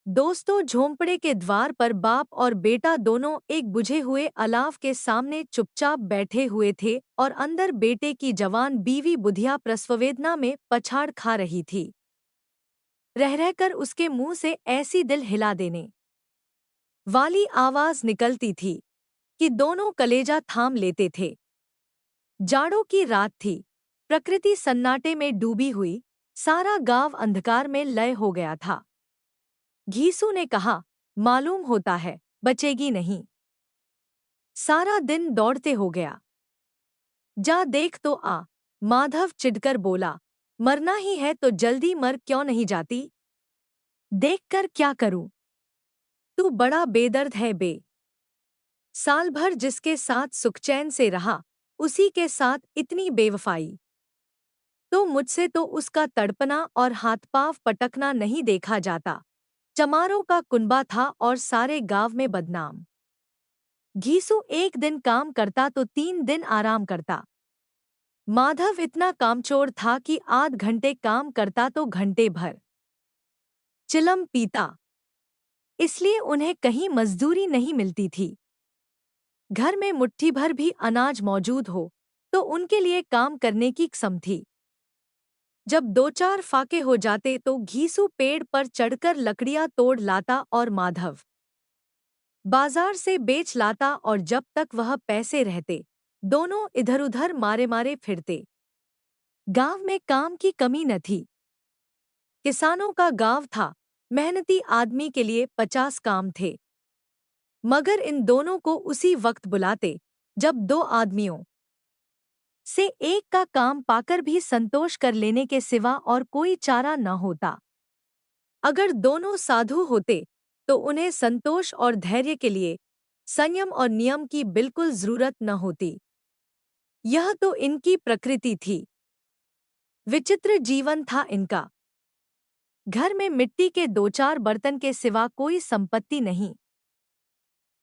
दोस्तों, झोंपड़े के द्वार पर बाप और बेटा दोनों एक बुझे हुए अलाव के सामने चुपचाप बैठे हुए थे और अंदर बेटे की जवान बीवी बुधिया प्रसववेदना में पछाड़ खा रही थी। रह रहकर उसके मुंह से ऐसी दिल हिला देने वाली आवाज निकलती थी कि दोनों कलेजा थाम लेते थे। जाड़ों की रात थी। प्रकृति सन्नाटे में डूबी हुई, सारा गांव अंधकार में लय हो गया था। घीसू ने कहा, मालूम होता है बचेगी नहीं। सारा दिन दौड़ते हो गया। जा देख तो आ। माधव चिढ़कर बोला, मरना ही है तो जल्दी मर क्यों नहीं जाती? देखकर क्या करूं? तू बड़ा बेदर्द है बे। साल भर जिसके साथ सुखचैन से रहा, उसी के साथ इतनी बेवफाई। तो मुझसे तो उसका तड़पना और हाथ पांव पटकना नहीं देखा जाता। चमारों का कुनबा था और सारे गांव में बदनाम। घीसू एक दिन काम करता तो 3 दिन आराम करता। माधव इतना कामचोर था कि आध घंटे काम करता तो घंटे भर चिलम पीता। इसलिए उन्हें कहीं मजदूरी नहीं मिलती थी। घर में मुट्ठी भर भी अनाज मौजूद हो तो उनके लिए काम करने की कसम थी। जब 2-4 फाके हो जाते तो घीसू पेड़ पर चढ़कर लकड़ियां तोड़ लाता और माधव बाजार से बेच लाता, और जब तक वह पैसे रहते दोनों इधर-उधर मारे मारे फिरते। गांव में काम की कमी न थी। किसानों का गांव था, मेहनती आदमी के लिए 50 काम थे। मगर इन दोनों को उसी वक्त बुलाते जब 2 आदमियों से एक का काम पाकर भी संतोष कर लेने के सिवा और कोई चारा न होता। अगर दोनों साधु होते तो उन्हें संतोष और धैर्य के लिए संयम और नियम की बिल्कुल जरूरत न होती। यह तो इनकी प्रकृति थी। विचित्र जीवन था इनका। घर में मिट्टी के 2-4 बर्तन के सिवा कोई संपत्ति नहीं।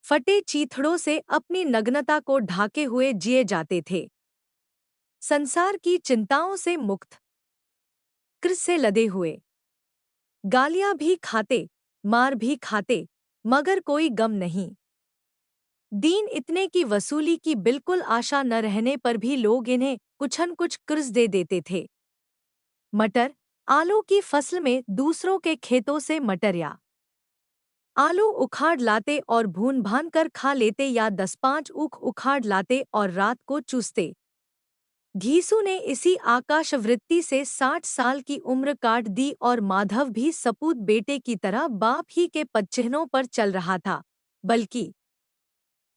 फटे चीथड़ों से अपनी नग्नता को ढाके हुए जिए जाते थे। संसार की चिंताओं से मुक्त, कृष से लदे हुए। गालियां भी खाते, मार भी खाते, मगर कोई गम नहीं। दीन इतने की वसूली की बिल्कुल आशा न रहने पर भी लोग इन्हें कुछन कुछ कर्ज दे देते थे। मटर, आलू की फसल में दूसरों के खेतों से मटर या आलू उखाड़ लाते और भून भान कर खा लेते, या 10-5 ऊख उखाड़ लाते और रात को चूसते। घीसू ने इसी आकाशवृत्ति से 60 साल की उम्र काट दी और माधव भी सपूत बेटे की तरह बाप ही के पदचिह्नों पर चल रहा था, बल्कि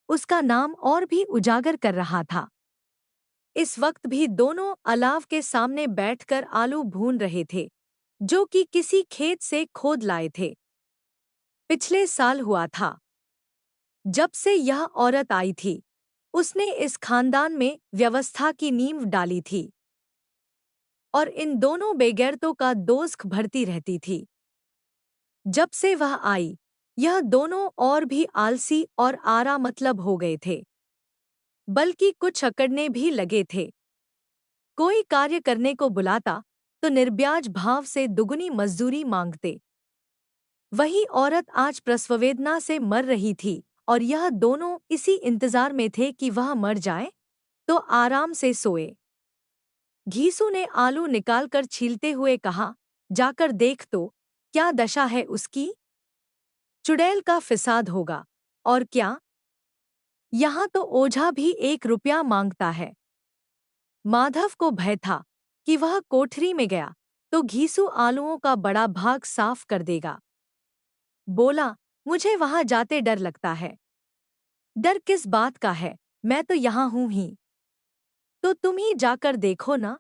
उसका नाम और भी उजागर कर रहा था। इस वक्त भी दोनों अलाव के सामने बैठकर आलू भून रहे थे, जो कि किसी खेत से खोद लाए थे। पिछले साल हुआ था। जब से यह औरत आई थी, उसने इस खानदान में व्यवस्था की नींव डाली थी और इन दोनों बेगैरतों का दोस्ख भरती रहती थी। जब से वह आई, यह दोनों और भी आलसी और आरा मतलब हो गए थे, बल्कि कुछ अकड़ने भी लगे थे। कोई कार्य करने को बुलाता तो निर्ब्याज भाव से दुगुनी मजदूरी मांगते। वही औरत आज प्रसववेदना से मर रही थी और यह दोनों इसी इंतजार में थे कि वह मर जाए तो आराम से सोए। घीसू ने आलू निकालकर छीलते हुए कहा, जाकर देख तो क्या दशा है उसकी। चुड़ैल का फिसाद होगा, और क्या। यहाँ तो ओझा भी 1 रुपया मांगता है। माधव को भय था कि वह कोठरी में गया तो घीसू आलूओं का बड़ा भाग साफ कर देगा। बोला, मुझे वहां जाते डर लगता है। डर किस बात का है, मैं तो यहाँ हूँ ही। तो तुम ही जाकर देखो ना।